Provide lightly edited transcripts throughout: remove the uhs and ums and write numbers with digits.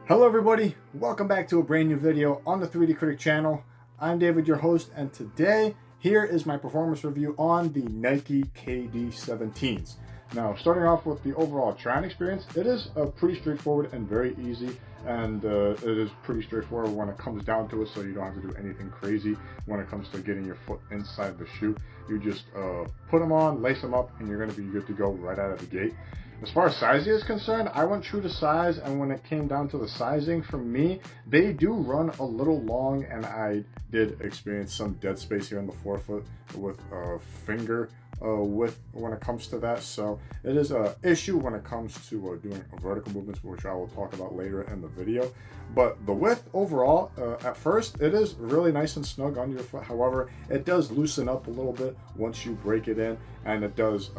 Hello everybody, welcome back to a brand new video on the 3D Critic channel. I'm David, your host, and today here is my performance review on the Nike KD17s. Now, starting off with the overall try-on experience, it is pretty straightforward and very easy, and it is pretty straightforward when it comes down to it, so you don't have to do anything crazy when it comes to getting your foot inside the shoe. You just put them on, lace them up, and you're going to be good to go right out of the gate. As far as sizing is concerned, I went true to size, and when it came down to the sizing, for me, they do run a little long, and I did experience some dead space here in the forefoot with finger width when it comes to that. So it is an issue when it comes to doing vertical movements, which I will talk about later in the video. But the width overall, at first, it is really nice and snug under your foot. However, it does loosen up a little bit once you break it in, and it does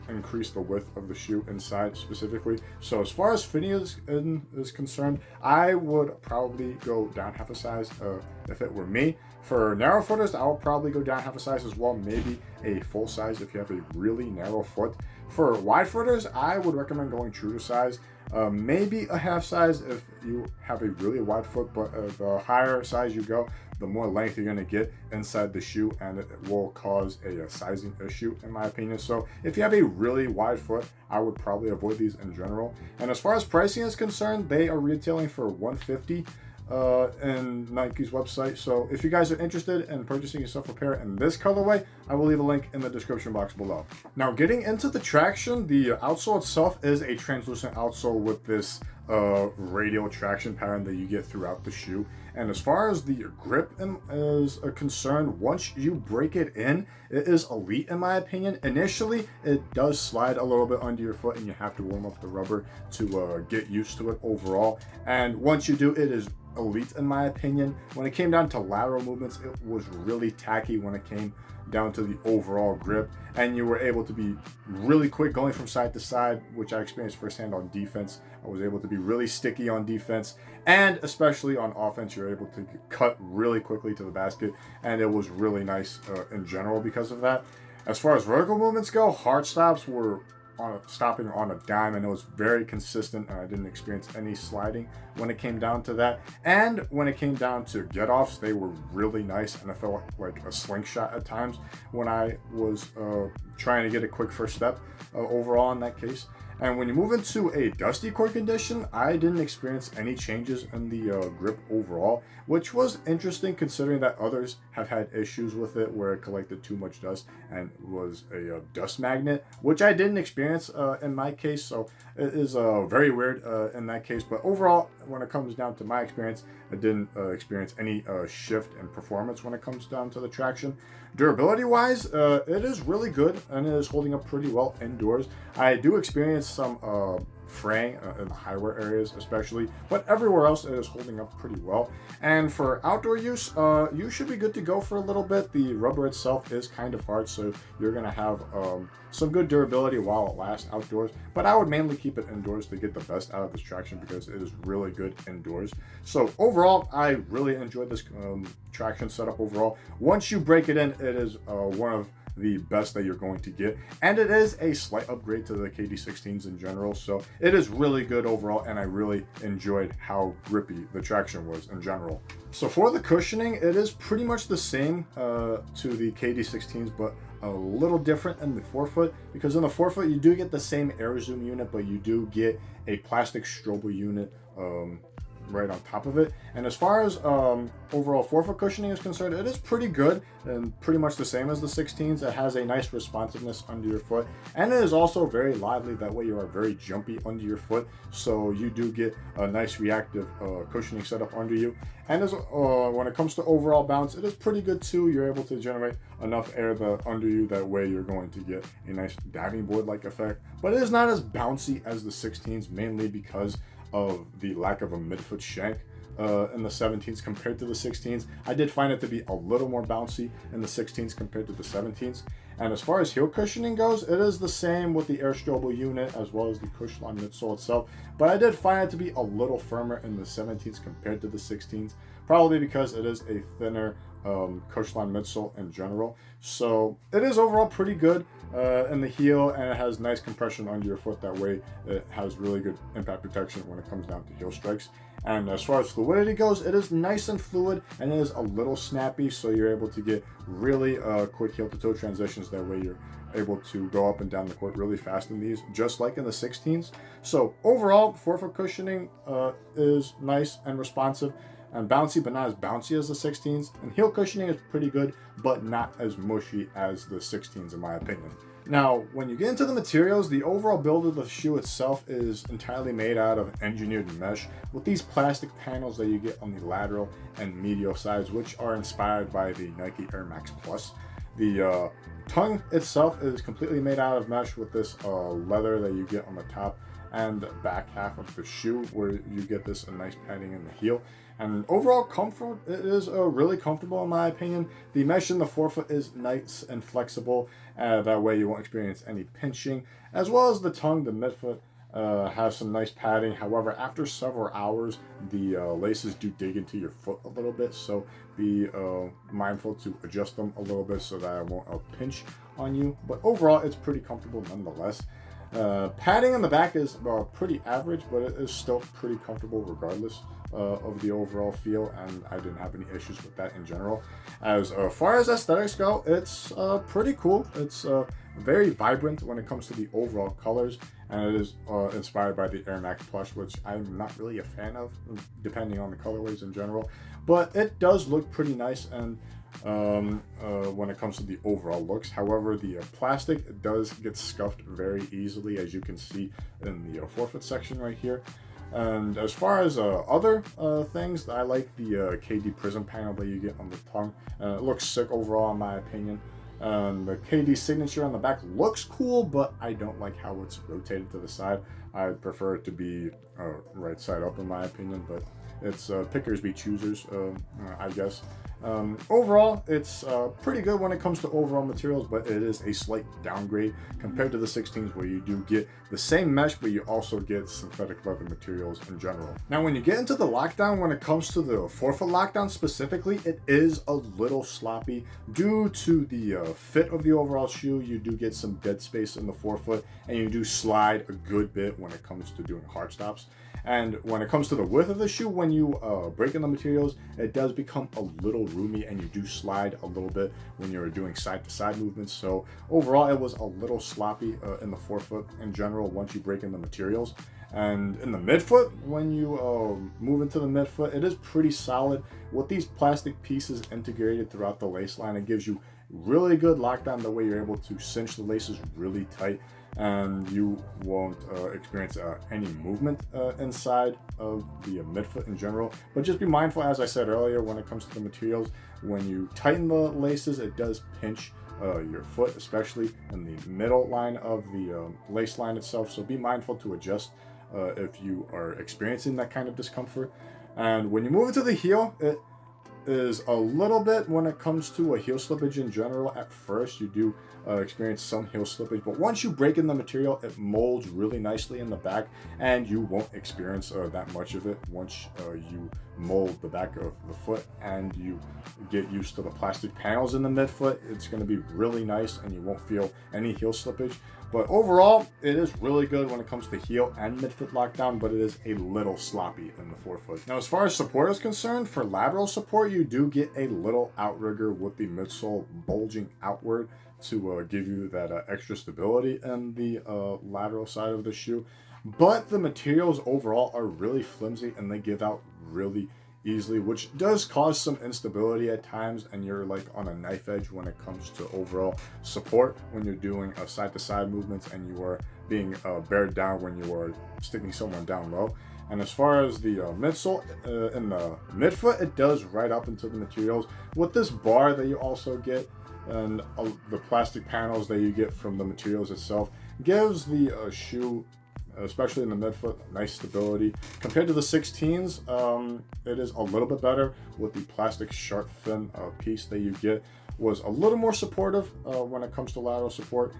increase the width of the shoe inside specifically. So as far as fitting is concerned, I would probably go down half a size if it were me. For narrow footers, I would probably go down half a size as well, maybe a full size if you have a really narrow foot. For wide footers, I would recommend going true to size. Maybe a half size if you have a really wide foot, but the higher size you go, the more length you're going to get inside the shoe, and it will cause a sizing issue in my opinion. So if you have a really wide foot, I would probably avoid these in general. And as far as pricing is concerned, they are retailing for $150 in Nike's website. So if you guys are interested in purchasing yourself a pair in this colorway, I will leave a link in the description box below. Now, getting into the traction, the outsole itself is a translucent outsole with this radial traction pattern that you get throughout the shoe. And as far as the grip is concerned, once you break it in, it is elite in my opinion. Initially, it does slide a little bit under your foot, and you have to warm up the rubber to get used to it overall. And once you do, it is elite in my opinion. When it came down to lateral movements, it was really tacky when it came down to the overall grip, and you were able to be really quick going from side to side, which I experienced firsthand on defense. I was able to be really sticky on defense, and especially on offense, you're able to cut really quickly to the basket, and it was really nice in general because of that. As far as vertical movements go, hard stops were stopping on a dime, and it was very consistent, and I didn't experience any sliding when it came down to that. And when it came down to get-offs, they were really nice, and I felt like a slingshot at times when I was trying to get a quick first step overall in that case. And when you move into a dusty court condition, I didn't experience any changes in the grip overall, which was interesting considering that others have had issues with it where it collected too much dust and was a dust magnet, which I didn't experience in my case. So it is very weird in that case. But overall, when it comes down to my experience, I didn't experience any shift in performance when it comes down to the traction. Durability wise, it is really good, and it is holding up pretty well indoors. I do experience some fraying in the high-wear areas especially, but everywhere else it is holding up pretty well. And for outdoor use, you should be good to go for a little bit. The rubber itself is kind of hard, so you're going to have some good durability while it lasts outdoors, but I would mainly keep it indoors to get the best out of this traction because it is really good indoors. So overall, I really enjoyed this traction setup overall. Once you break it in, it is one of the best that you're going to get, and it is a slight upgrade to the KD16s in general, so it is really good overall, and I really enjoyed how grippy the traction was in general. So for the cushioning, it is pretty much the same to the KD16s, but a little different in the forefoot, because in the forefoot you do get the same air zoom unit, but you do get a plastic strobo unit right on top of it. And as far as overall forefoot cushioning is concerned, it is pretty good and pretty much the same as the 16s. It has a nice responsiveness under your foot, and it is also very lively. That way you are very jumpy under your foot, so you do get a nice reactive cushioning setup under you. And as when it comes to overall bounce, it is pretty good too. You're able to generate enough air under you, that way you're going to get a nice diving board like effect, but it is not as bouncy as the 16s, mainly because of the lack of a midfoot shank in the 17s compared to the 16s. I did find it to be a little more bouncy in the 16s compared to the 17s. And as far as heel cushioning goes, it is the same with the Air Strobo unit as well as the Cushline midsole itself, but I did find it to be a little firmer in the 17s compared to the 16s, probably because it is a thinner Cushline midsole in general. So it is overall pretty good in the heel, and it has nice compression under your foot. That way it has really good impact protection when it comes down to heel strikes. And as far as fluidity goes, it is nice and fluid, and it is a little snappy, so you're able to get really quick heel to toe transitions. That way you're able to go up and down the court really fast in these, just like in the 16s. So overall, forefoot cushioning is nice and responsive and bouncy, but not as bouncy as the 16s. And heel cushioning is pretty good, but not as mushy as the 16s in my opinion. Now, when you get into the materials, the overall build of the shoe itself is entirely made out of engineered mesh with these plastic panels that you get on the lateral and medial sides, which are inspired by the Nike Air Max Plus. The tongue itself is completely made out of mesh with this leather that you get on the top and back half of the shoe, where you get this nice padding in the heel. And overall comfort, it is really comfortable in my opinion. The mesh in the forefoot is nice and flexible, that way you won't experience any pinching. As well as the tongue, the midfoot has some nice padding. However, after several hours, the laces do dig into your foot a little bit, so be mindful to adjust them a little bit so that it won't pinch on you. But overall, it's pretty comfortable nonetheless. Padding on the back is pretty average, but it is still pretty comfortable regardless of the overall feel, and I didn't have any issues with that in general. As far as aesthetics go, it's pretty cool. It's very vibrant when it comes to the overall colors, and it is inspired by the Air Max Plus, which I'm not really a fan of, depending on the colorways in general. But it does look pretty nice, and when it comes to the overall looks. However, the plastic does get scuffed very easily, as you can see in the forefoot section right here. And as far as other things, I like the KD Prism panel that you get on the tongue. It looks sick overall in my opinion. The KD signature on the back looks cool, but I don't like how it's rotated to the side. I prefer it to be right side up in my opinion, but it's pickers be choosers, I guess. Overall, it's pretty good when it comes to overall materials, but it is a slight downgrade compared to the 16s, where you do get the same mesh, but you also get synthetic leather materials in general. Now, when you get into the lockdown, when it comes to the forefoot lockdown specifically, it is a little sloppy due to the fit of the overall shoe. You do get some dead space in the forefoot, and you do slide a good bit when it comes to doing hard stops. And when it comes to the width of the shoe, when you break in the materials, it does become a little roomy, and you do slide a little bit when you're doing side-to-side movements. So overall, it was a little sloppy in the forefoot in general once you break in the materials. And in the midfoot, when you move into the midfoot, it is pretty solid with these plastic pieces integrated throughout the lace line. It gives you really good lockdown, the way you're able to cinch the laces really tight, and you won't experience any movement inside of the midfoot in general. But just be mindful, as I said earlier, when it comes to the materials, when you tighten the laces, it does pinch your foot, especially in the middle line of the lace line itself. So be mindful to adjust if you are experiencing that kind of discomfort. And when you move into the heel, it is a little bit when it comes to a heel slippage in general. At first, you do experience some heel slippage, but once you break in the material, it molds really nicely in the back, and you won't experience that much of it once you mold the back of the foot and you get used to the plastic panels in the midfoot. It's going to be really nice, and you won't feel any heel slippage. But overall, it is really good when it comes to heel and midfoot lockdown, but it is a little sloppy in the forefoot. Now, as far as support is concerned, for lateral support, you do get a little outrigger with the midsole bulging outward to give you that extra stability in the lateral side of the shoe. But the materials overall are really flimsy, and they give out really easily, which does cause some instability at times, and you're like on a knife edge when it comes to overall support when you're doing side-to-side movements, and you are being bared down when you are sticking someone down low. And as far as the midsole in the midfoot, it does right up into the materials with this bar that you also get, and the plastic panels that you get from the materials itself gives the shoe, especially in the midfoot, nice stability. Compared to the 16s, it is a little bit better with the plastic shark fin piece that you get. Was a little more supportive when it comes to lateral support,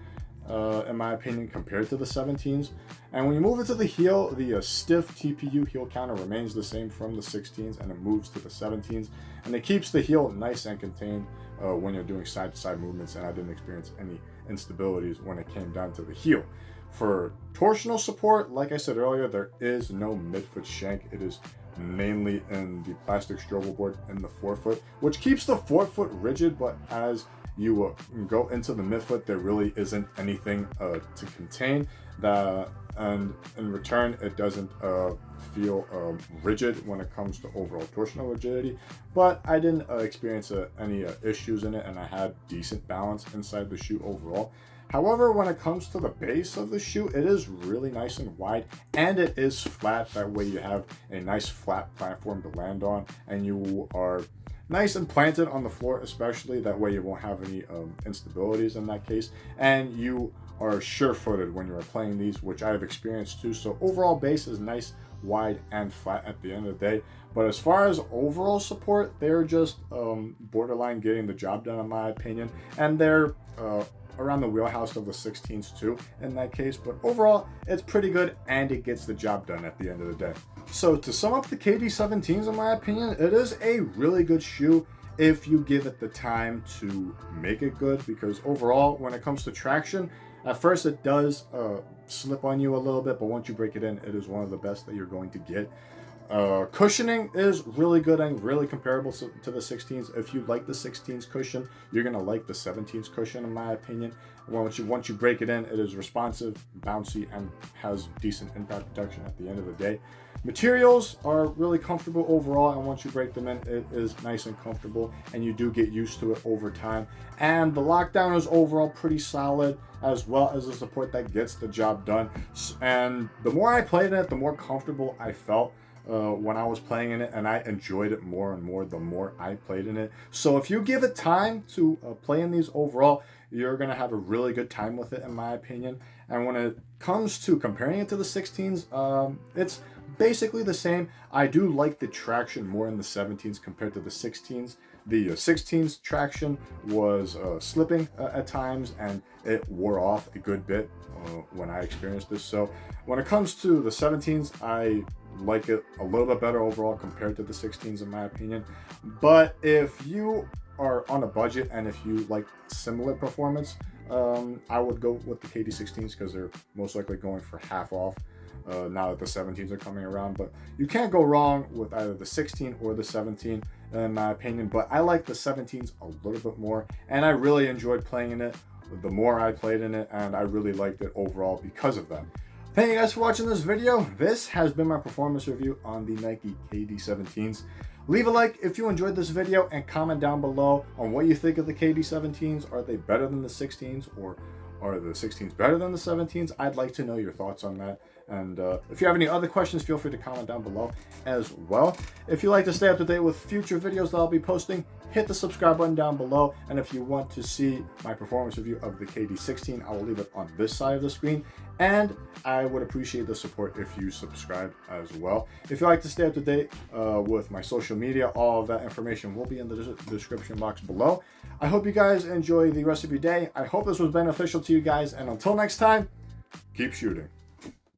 in my opinion, compared to the 17s. And when you move into the heel, the stiff TPU heel counter remains the same from the 16s, and it moves to the 17s. And it keeps the heel nice and contained when you're doing side-to-side movements, and I didn't experience any instabilities when it came down to the heel. For torsional support, like I said earlier, there is no midfoot shank. It is mainly in the plastic strobe board in the forefoot, which keeps the forefoot rigid, but as you go into the midfoot, there really isn't anything to contain that, and in return it doesn't feel rigid when it comes to overall torsional rigidity. But I didn't experience any issues in it, and I had decent balance inside the shoe overall. However, when it comes to the base of the shoe, it is really nice and wide, and it is flat. That way you have a nice flat platform to land on, and you are nice and planted on the floor, especially. That way you won't have any instabilities in that case, and you are sure-footed when you're playing these, which I've experienced too. So overall base is nice, wide, and flat at the end of the day. But as far as overall support, they're just borderline getting the job done, in my opinion, and they're around the wheelhouse of the 16s too in that case. But overall, it's pretty good, and it gets the job done at the end of the day. So to sum up the KD17s, in my opinion, it is a really good shoe if you give it the time to make it good, because overall, when it comes to traction, at first it does slip on you a little bit, but once you break it in, it is one of the best that you're going to get. Cushioning is really good and really comparable to the 16s. If you like the 16s cushion, you're gonna like the 17s cushion, in my opinion. Once you break it in, it is responsive, bouncy, and has decent impact protection at the end of the day. Materials are really comfortable overall, and once you break them in, it is nice and comfortable, and you do get used to it over time. And the lockdown is overall pretty solid, as well as the support that gets the job done. And the more I played in it, the more comfortable I felt when I was playing in it, and I enjoyed it more and more the more I played in it. So if you give it time to play in these overall, you're going to have a really good time with it, in my opinion. And when it comes to comparing it to the 16s, it's basically the same. I do like the traction more in the 17s compared to the 16s. The 16s traction was slipping at times, and it wore off a good bit when I experienced this. So when it comes to the 17s, I like it a little bit better overall compared to the 16s, in my opinion. But if you are on a budget and if you like similar performance, I would go with the KD16s, because they're most likely going for half off now that the 17s are coming around. But you can't go wrong with either the 16 or the 17, in my opinion. But I like the 17s a little bit more, and I really enjoyed playing in it the more I played in it, and I really liked it overall because of that. Thank you guys for watching this video. This has been my performance review on the Nike KD17s. Leave a like if you enjoyed this video, and comment down below on what you think of the KD17s. Are they better than the 16s, or are the 16s better than the 17s? I'd like to know your thoughts on that. And if you have any other questions, feel free to comment down below as well. If you'd like to stay up to date with future videos that I'll be posting, hit the subscribe button down below. And if you want to see my performance review of the KD16, I will leave it on this side of the screen. And I would appreciate the support if you subscribe as well. If you'd like to stay up to date with my social media, all of that information will be in the description box below. I hope you guys enjoy the rest of your day. I hope this was beneficial to you guys. And until next time, keep shooting.